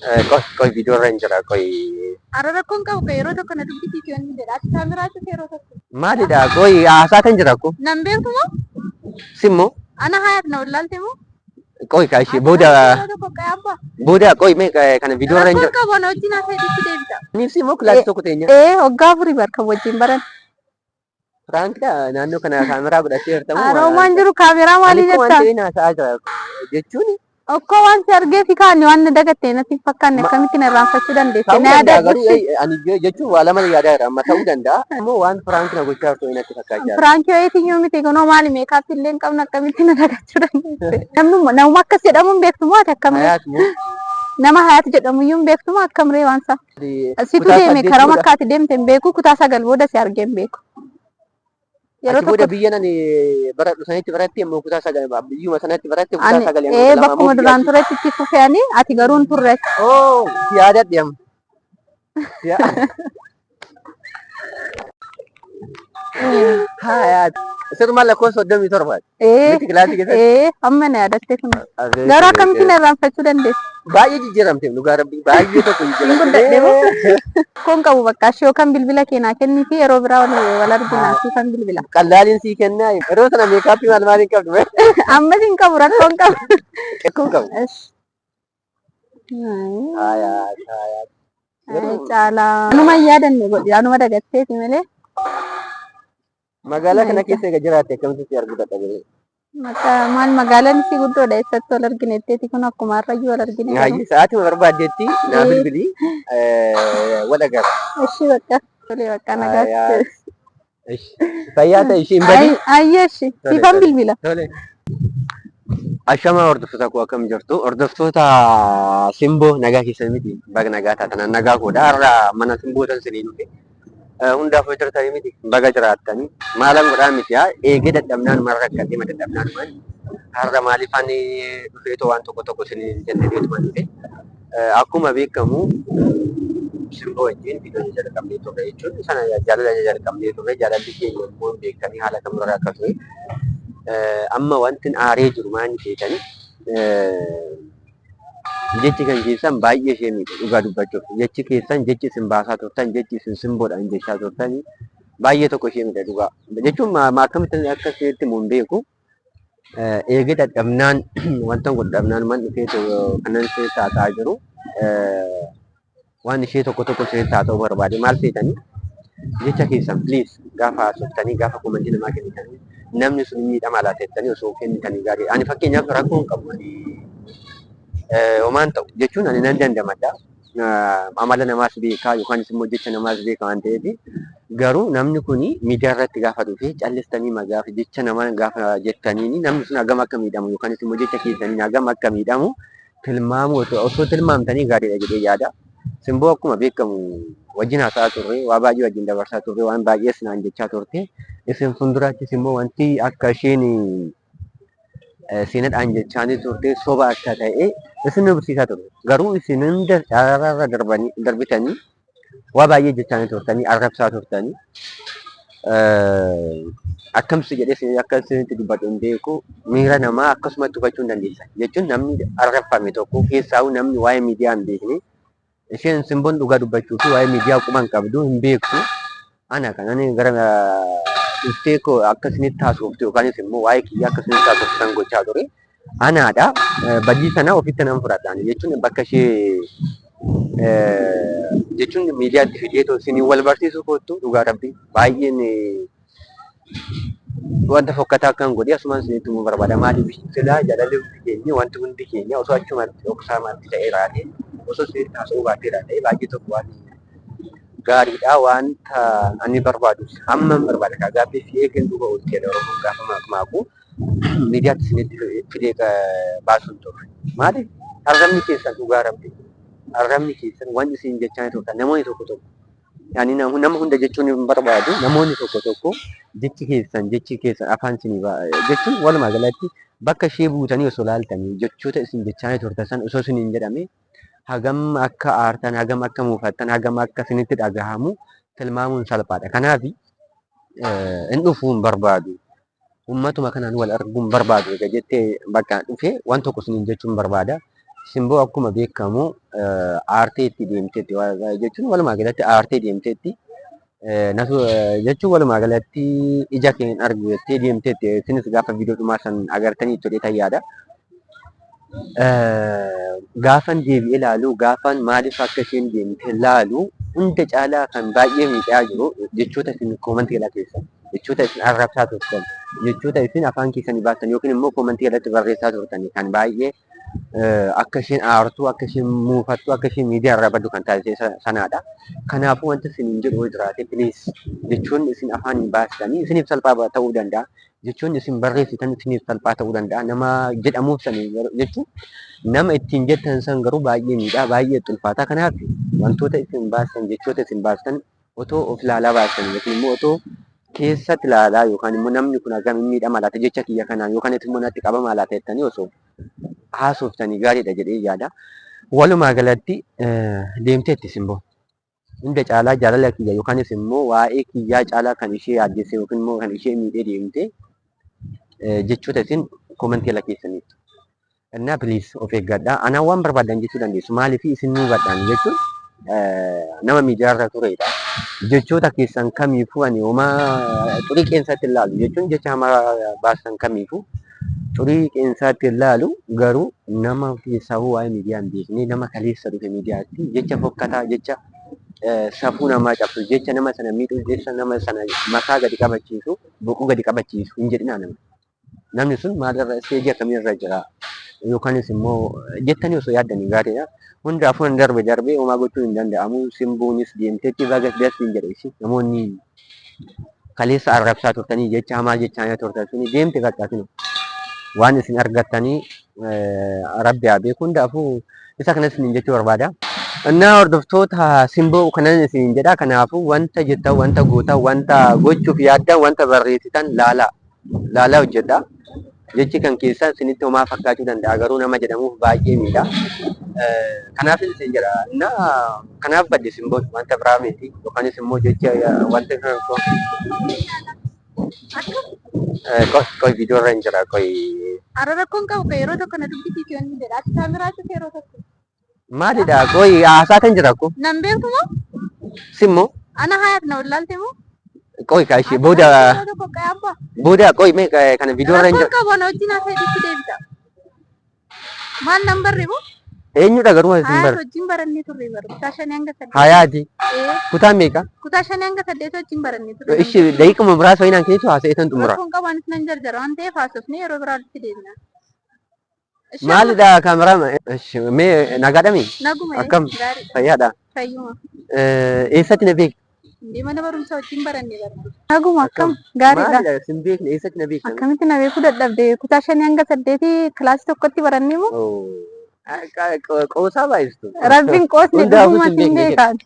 Koi video irra hin jira koi. Ara rakkoon qabu kan yeroo tokko na dubbisiisi wanni jedha. Ati kaameraatu yeroo tokko. Maalidha koi haasaa kan jira ko. Nan beeku moo? Simmo Ana hayaat na wallaalte moo? koi kaishi Ati boda yeroo tokko qayaabba. boda koi me kana video irra hin Rakkoon jira. qabu ana wajjin haasa'e itti deebita. Ni simmo kilaasii tokko teenya. Hoggaa afurii barka wajjin baran. Firankidha naannoo kana kaameraa godhatee jirtamu. Aroomaan jiru kaameraa maalii Ani ko jetta? waan ta'een haasa'aa jira jechuun. Okkoo wanti argee fi kaanni waan na dagattee natti hin fakkaanne akkamitti na irraanfachuu dandeesse? Ta'uu Na danda'a yaadadhu. garuu ani jechuun waa lama yaadaa jira amma ta'uu danda'a. Immoo waan Firaank na gochaa jirtu natti fakkaachaa jira. Firaanki eenyuu miti kunoo maali meekaappi illee hin qabne akkamitti na dagachuu dandeesse? Namuma akkas jedhamu hin beektu moo ati akkamii? Hayaat moo Nama hayaati jedhamu iyyuu hin beektu moo akkamii waan isaa? Situ deeme karaa makkaatti deemte hin beeku kutaa sagal booda si argee hin beeku. Yeroo booda biyya nan bara dhufanitti baratti immoo kutaa sagal biyyuma sanatti baratti kutaa sagal bakkuma duraan turetti itti fufeeni ati garuu hin turre. Oh yaadadhe amma. Hayaat sirma lakkoofsa 37. Miti kilaasii keessatti. Amma na yaadatte kun. Garuu akkamitti na irraanfachuu dandeesse? Baay'ee jijjiiramte dhugaa rabbii baay'ee tokko jijjiiramte. Kun qabu bakka ishee yookaan bilbila keenyaa kennii fi yeroo biraa wal arginaa fi kan bilbila. Qallaaliin sii kennaa yeroo sana meekaappii maal maaliin qabdu? Ammas hin qabu rakkoon qabu. Rakkoon qabu. Hayaat. Caalaa. Anuma yaadanne godhi anuma dagatteeti malee. Magaalaa kana keessa egaa jiraatte akkamitti arguu dadhabee? Maal magaalaan isii guddoodha eessatti wal argineetteeti kun akkuma har'ayyuu wal argine. Hayyii sa'aatii barbaaddeetti naa bilbilii wal agarra. Ishi bakka tolee bakka nagaatti. Fayyaa ta'e ishiin badii. Ayyee ishi siifan bilbila. Ashama hordoftoota koo akkam jirtu? Hordoftoota Simboo nagaa keessan miti baga nagaa taatan nagaa koodha har'a mana Simboo tan sinii dhufe. Hundaaf hojjetanii miti baga jiraattanii maalan godhaa miti eegee dadhabnaan maal rakkatee ma dadhabnaan maal har'a maaliif ani dhufeetoo waan tokko tokko sinii jennee dhufe akkuma beekamu Simboo wajjin viidiyoo jalqabnee turre jechuun sana jaalala jalqabnee turre jaalalli keenya immoo beektanii haala kamirraa akka ture amma wanti aaree jiru maal jettanii jechi kan keessan baay'ee ishee miidhe dhugaa dubbachuuf jechi keessan jechi isin baasaa turtan jechi isin Simboodhaan jechaa turtanii baay'ee tokko ishee miidhe dhugaa jechuun akkamitti akka isheetti mun beeku eegee dadhabnaan wanta godhabnaan man dhufee kanan ishee taataa jiru waan ishee tokko tokko ishee taata'uu barbaade maal feetanii jecha keessan please gaafa haasoftanii gaafa komantii namaa kennitanii namni sun miidhama laatettanii osoo kennitanii gaarii ani fakkeenyaaf rakkoon qabu Omaan ta'u jechuun ani nan dandamadha. Amala namaas beekaa yookaan immoo jecha namaas beekaa waan ta'eef garuu namni kun miidiyaa irratti gaafa dhufe callistanii gaafa jecha namaa gaafa jettanii namni sun hagam akka miidhamu yookaan immoo jecha keessanii hagam akka miidhamu tilmaamu osoo tilmaamtanii gaariidha jedhee yaada. Simboo akkuma beekamu wajjin haasa'aa turre waa baay'ee wajjin dabarsaa turre waan baay'ees naan jechaa turte isin fuulduraattis immoo wanti akka isheen seenadhaan jechaanii turte soba akka ta'e isin barsiisaa ture. Garuu isin hunda carraarra darbitanii waa baay'ee jechaanii turtanii arrabsaa turtanii akkamsi jedhee akka isinitti dubbadhu hin beeku miira namaa akkasumatti hubachuu hin dandeessan. Jechuun namni arrabfame tokko keessaa namni waa'ee miidiyaa hin beekne isheen Simboon dhugaa dubbachuu fi waa'ee miidiyaa quban qabdu hin beektu. Ana kan gara dhuftee akkasinitti haasoftu yookaan immoo waa'ee kiyyaa akkasinitti haasoftan gochaa ture. Anaadha badii sana ofitti nan fudhadhaan jechuun bakka ishee jechuun miidiyaatti fideetoo isin wal barsiisuu kootu dhugaa rabbii baay'een wanta fokkataa kan godhe asumaan isinitti immoo barbaada maaliif silaa jaalalli hundi keenya wanti hundi keenya osoo achumatti dhoksaamatti ta'ee raatee osoo isinitti haasa'uu baatee raatee baay'ee tokko waan gaariidha wanta ani barbaadu amma barbaada ka gaaffii fi eegin duuba ooltee oromoon gaafa maaku miidiyaatti isinitti fidee baasuun turre maali arrabni keessan dhugaa rabbi arrabni keessan wanti isin jechaa turtan namoonni tokko tokko yaani nama hunda jechuun hin barbaadu namoonni tokko tokko jechi keessan afaan isinii jechuun walumaa galatti bakka ishee buutanii osoo laaltanii jechoota isin jechaa turtan san osoo isin hin jedhame hagam akka aartan hagam akka muufattan hagam akka isinitti dhagahamu tilmaamuun salphaadha. Kanaaf hin dhufuu hin barbaadu. Uummatuma kanaan wal arguun barbaadu egaa jettee bakka dhufee waan tokko isiniin jechuun barbaada. Simboo akkuma beekamu aarteetti deemteetti jechuun walumaa galatti aartee deemteetti jechuun walumaa galatti ija keen argu jettee deemteetti isinis gaafa viidiyoo dhumaa san agartanii itti yaada. Gaafan deebi'ee ilaalu gaafan maaliif akka isheen deemte ilaalu hunda caalaa kan baay'ee miidhaa jiru jechoota isin koomantii irraa keessa jechoota isin arrabsaa turtan jechoota isin afaan keessanii baastan yookiin immoo koomantii irratti barreessaa turtan kan baay'ee akka isheen aartuu akka isheen muufattu akka isheen miidiyaa irraa baddu kan taasise sanaadha. Kanaafuu wanti isin hin jedhu jiraate please jechuun isin afaan hin baastanii isiniif salphaa ta'uu danda'a. Jechuun isin barreessitan isiniif salphaa ta'uu danda'a. Nama jedhamuuf sanii jechuun nama ittiin jettan san garuu baay'ee miidhaa baay'ee ulfaataa. Kanaaf wantoota isin baastan jechoota isin baastan otoo of ilaalaa baastan yookiin immoo otoo keessatti ilaalaa yookaan immoo namni kun akkamiin miidhama laata jecha kiyya kanaan yookaan immoo natti qabama laata jettanii osoo haasoftanii gaariidha jedhee yaada. Walumaa galatti deemteetti Simboo hunda caalaa jaalala kiyya yookaanis immoo waa'ee kiyyaa caalaa kan ishee yaaddesse yookiin immoo kan ishee miidhee deemte jechoota isin koomantii ala keessaniitu. Innaa please of eeggadhaa. Anaan waan barbaadan jechuu dandeessu. Maaliif isin nuu badhaan jechuun nama miidiyaa irra turedha. Jechoota keessan kamiifuu ani homaa xurii qeensatti ilaalu jechuun jecha hamaa baasan kamiifuu xurii qeensaatti ilaalu garuu nama keessaa waa'ee miidiyaa hin beekne nama kaleessa dhufe miidiyaatti jecha fokkataa jecha safuu namaa cabsu jecha nama sana miidhuu jecha nama sana mataa gadi qabachiisu boquu gadi qabachiisu hin jedhinaa namni sun maalirra isteejii akkamiirra jira yookaanis immoo jettanii osoo yaaddanii gaariidha. Hundaafuu hin darbee homaa gochuu hin danda'amu. Simboonis deemteetti baga dastiin jedheesi namoonni kaleessa arrabsaa turtanii jecha hamaa jechaa turtan suni deemte fakkaatinu waan isin argattanii rabbi haa beeku. Hundaafuu isa kanas isin jechuu barbaada. Innaa hordoftoota Simboo kanan isin jedha. Kanaafuu wanta jettan wanta gootan wanta gochuuf yaaddan wanta barreessitan laalaa hojjedha. Jechi kan keessa isinitti homaa fakkaachuu danda'a garuu nama jedhamuuf baay'ee miidha. Kanaaf isin jedha. Innaa kanaaf badde Simboo wanta biraa miti yookaanis immoo jecha wanta koy viidiyoo irra hin jira koy. Ara rakkoon qabu yeroo tokko na dubbisiisu yoon jedha ati kaameraatu yeroo tokko. Maalidha koy haasaa kan jira ko. Nan beeku moo? Simmoo. Ana hayaat na wallaalte moo? Koy kaashi booda koy mee kana viidiyoo irra hin jira. Rakkoon qabu na wajjin haasa'e itti deebita. Maal nan barre moo? Eenyudha garuu isin Hayaat wajjin barannee turre bara kutaa shanii hanga saddeet. Hayaati. Kutaa meeqa? Kutaa shanii hanga saddeet wajjin barannee turre. Ishi daqiiquma muraasa wayiin keessu haasa'eetan xumura. Rakkoon qabu anis nan jarjara waan ta'eef haasofnee yeroo biraatti deebina. Maalidha kaameraa mee nagaadhami? Naguma akkam fayyaadha? Fayyuma. Eessatti na beekta? Indee mana barumsaa wajjin barannee barra. Naguma akkam gaariidha. Maalidha sin beekne eessatti na beekta? Akkamitti na beekuu dadhabde kutaa shanii hanga saddeetii kilaasii tokkotti barannee moo? Qoosaa baay'istu. Rabbiin qoosni dhugumatti hin beekan.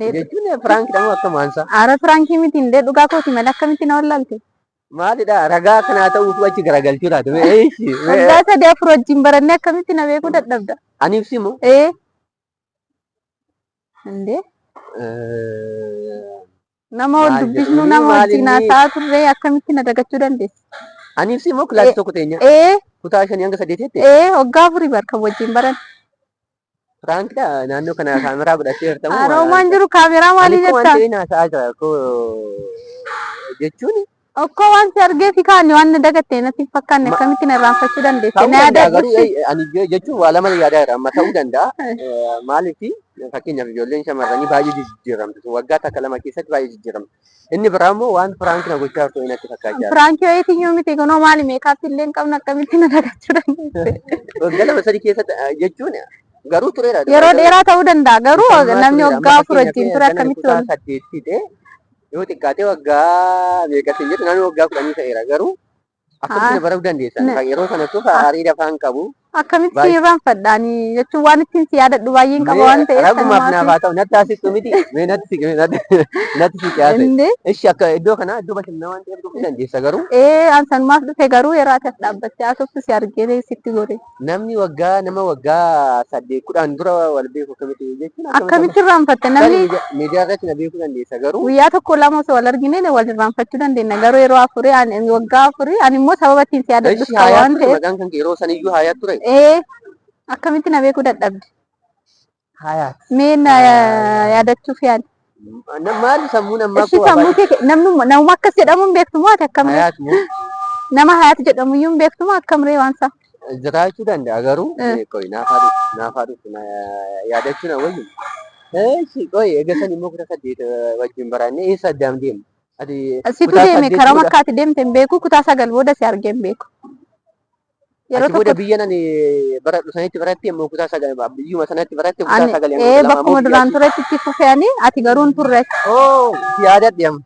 Jechuun firaankiidha moo akkam waansa? Ara firaankii miti indee dhugaa kooti malee akkamitti na wallaalte? Maalidha ragaa kanaa ta'uutu achi garagalchuudha. Waggaa sadii afur wajjin barannee akkamitti na beekuu dadhabda? Aniif simoo? Indee? Nama wal dubbisnu nama wajjin haasaa turre akkamitti na dagachuu dandeessa? Aniif simoo kilaasii tokko teenya? Kutaa shanii hanga saddeetiitti? Waggaa afurii barka wajjin baran. Firaankiidha naannoo kana kaameraa godhatee hirtamu. Aroomaan jiru kaameraa maalii jettaa? Ani waan ta'e haasa'aa jira jechuun. Okkoo waan si argee fi kaanni waan na dagatte natti fakkaanne akkamitti na irraanfachuu dandeesse? Na yaadadhu. Ani jechuun waa lama yaadaa jira amma ta'uu danda'a. Maaliif fakkeenyaaf ijoolleen shamarranii baay'ee jijjiiramtu. Waggaa takka lama keessatti baay'ee jijjiiramtu. Inni biraa immoo waan firaankii na gochaa jirtu natti fakkaachaa jira. Firaankii wayiitii miti kunoo maali meekaappi illee hin qabne akkamitti na dagachuu dandeesse? Waggaa lama sadii keessatti jechuun garuu tureera. Yeroo dheeraa ta'uu danda'a garuu namni waggaa afur wajjin ture akkamitti wal saddeetti ta'e yoo xiqqaatee waggaa meeqatti jedhu naannoo waggaa 10 ta'eera garuu akkamitti baruu dandeessan yeroo sanattuu aarii dafaan qabu. Akkamitti si irraanfadhaanii jechuun waan ittiin si yaadadhu baay'een qaba waan ta'eef. Ragumaaf naaf haa ta'u natti taasistu miti mee natti si qiyaase. Ishi akka iddoo kana iddoo bashannanaa waan ta'eef dhufuu dandeessa garuu. Ansanumaaf dhufe garuu yeroo ati as dhaabbattee haasoftu si argee sitti gore. Namni nama waggaa 8-10 dura wal beeku akkamitti jechuun. Akkamitti irraanfatte namni. Miidiyaa irratti na beekuu dandeessa garuu. Guyyaa tokko lama osoo wal argine wal irraanfachuu dandeenya garuu yeroo afurii waggaa afurii ani immoo sababa ittiin si yaadadhu waan ta'eef. Maqaan kan yeroo saniyyuu haayaa ture. akkamitti na beekuu dadhabde? Hayaat. Mee yaadachuuf yaali. Maal sammuu namaa Ishi sammuu kee namuma akkas jedhamuun beektu moo ati akkamree? Hayaat moo Nama hayaat jedhamu iyyuu hin beektu moo akkamree waan isaa? jiraachuu danda'a garuu qoy naafaa dhufu yaadachuun wayyu. Qoy eegasan immoo 18 wajjin baraannee eessa addaan deemu? Situ deeme karaa makkaatti deemte hin beeku kutaa 9 booda si argee hin beeku. Yeroo tokko biyya nan baradhu sanitti baratte immoo kutaa 9 biyyuma sanatti baratte kutaa 9 bakkuma duraan turetti itti fufeani ati garuu hin turre. Yaadadhe amma.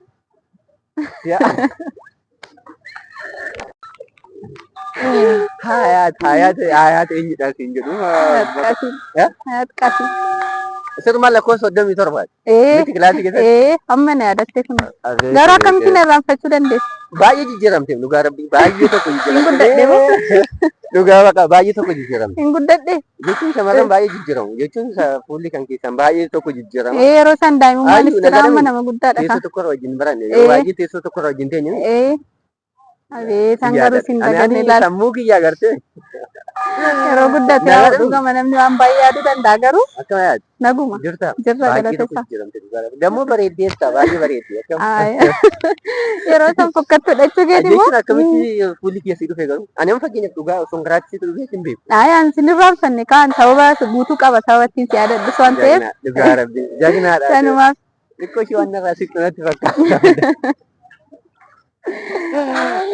Hayaat eenyudha siin jedhu. Hayaat qasi. Sirma lakkoofsa 37. Miti kilaasii keessatti. Amma na yaadatte kun. Garuu akkamittiin irraanfachuu dandeessa? Baay'ee jijjiiramte dhugaa rabbii baay'ee tokko jijjiiramte. Dhugaa baqa baay'ee tokko jijjiiramte. Hin guddadhe. Jechuun shamarran baay'ee jijjiiramu. Jechuun fuulli kan keessan baay'ee tokko jijjiirama. Yeroo san daa'imummaan istiraama nama guddaadha. Teessoo tokko irra wajjin baranne baay'ee teessoo tokko irra wajjin teenye. Abeetan garuu sin daganne laata. Sammuu kiyyaa agartee. Yeroo guddate dhugama namni waan baay'ee yaaduu danda'a garuu. Akkama yaadu. Naguma. Jirta. Jirra galateessa. Dammoo bareeddeessa baay'ee bareeddi. Yeroo san fokkattu dhachuu keeti moo? Akkamitti fuulli keessi dhufe garuu. Ani amma fakkeenyaaf dhugaa osoo garaachisitu dhufee hin beeku. An sin irraanfanne kaan sababa guutuu qaba sababa ittiin si yaadadhus waan ta'eef. Dhugaa rabbi. Jagnaadha. Sanumaaf. Xiqqoo ishee waan narraa siqtu natti fakkaata.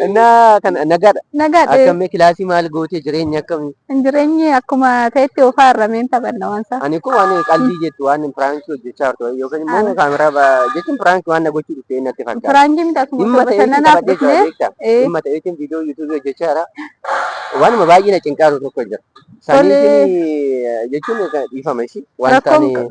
Innaa kan nagaadha. Nagaadha. Akkamii kilaasii maal gootee jireenya akkamii? Jireenyi akkuma ta'etti ofaa irrameen taphanna waan isaa. Ani kun waan qalbii jettu waan pirankii hojjechaa jirtu yookaan immoo kaameraa jechuun pirankii waan na gochuu dhufee natti fakkaata. Pirankii miti asuma bashannanaaf dhufnee. Dhimma ta'eetiin viidiyoo yuutuubii hojjechaa jira. Waanuma baay'ee na cinqaaru tokko jira. Saniitiin jechuun dhiifama ishii waan taane.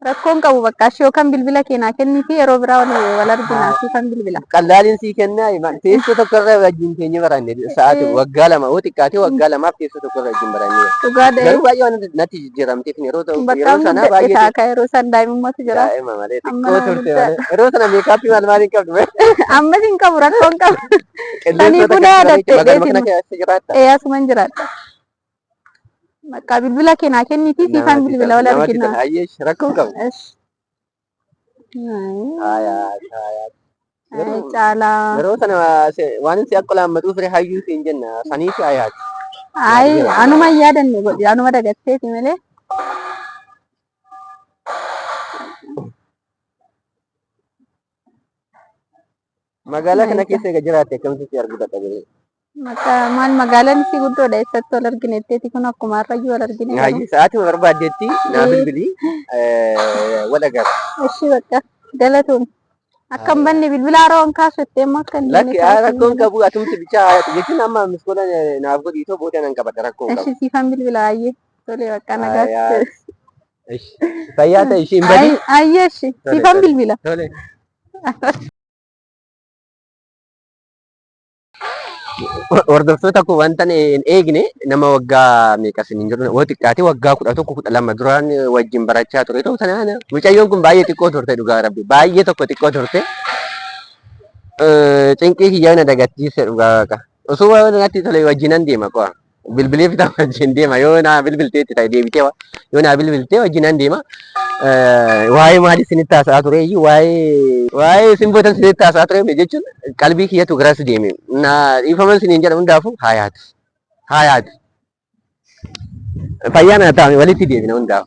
Rakkoon qabu bakka ishee yookaan bilbila keenyaa kenniifi yeroo biraa wal arginaa siifan bilbila. Qallaaliin sii kennaa teessoo tokko irra wajjin teenye baranne sa'aatii waggaa lama yoo xiqqaatee waggaa lamaaf teessoo tokko irra wajjin baranne. Dhugaadha. Garuu baay'ee waan natti jijjiiramteef yeroo ta'u yeroo sana baay'ee taaka yeroo san daa'imummaatu jira. Daa'ima malee xiqqoo turte malee yeroo sana meekaappii maal maaliin qabdu? Ammas hin qabu rakkoon qabu. Sanii buna yaadattee dheetin. Asuma hin jiraadha. Maka bilbila keenyaa kenniifi siifan bilbila wal argina. Ayyeesh rakkoon qabu. Caalaa. Yeroo sana waan si akka laammaduu fire hayyuu siin jenna saniifi ayaati. Anuma yaadanne godhi anuma dagatteeti malee. Magaalaa kana keessa egaa jiraatte akkamitti si argu dadhabee? Maal magaalaan si guddoodha eessatti wal argineetteeti kun akkuma har'ayyuu wal argine. Sa'aatii barbaaddeetti naa bilbilii wal agarra. Ishii bakka galatuun akkam banne bilbila haroon kaasu itti immoo akka hin lakki rakkoon qabu atumti bichaa jechuun amma miskoola naaf godhiitoo booda nan qabadha rakkoon qabu. Ishii siifan bilbila ayyee tolee bakka nagaatti. Fayyaa ta'e ishiin badi. Ayyee ishii siifan bilbila. Tolee. Hordoftoota koo wanta hin eegne nama waggaa meeqas hin jiru yoo xiqqaate waggaa 11 12 duraan wajjin barachaa ture ta'u sanaan mucayyoon kun baay'ee xiqqoo turte dhugaa rabbi baay'ee tokko xiqqoo turte cinqii kiyyaa na dagattiise dhugaa qaqa osoo natti tole wajjinan deema qo'a bilbilee fitaa wajjin deema yoo na bilbilteetti ta'e deebitee yoo na bilbiltee wajjinan deema waa'ee maali isinitti haasa'aa ture waa'ee simbootan isinitti haasa'aa ture jechuun qalbii kiyyatu garas deeme na dhiifaman isiniin jedhamu hundaafuu haayaati fayyaa na ta'ame walitti deebina hundaaf.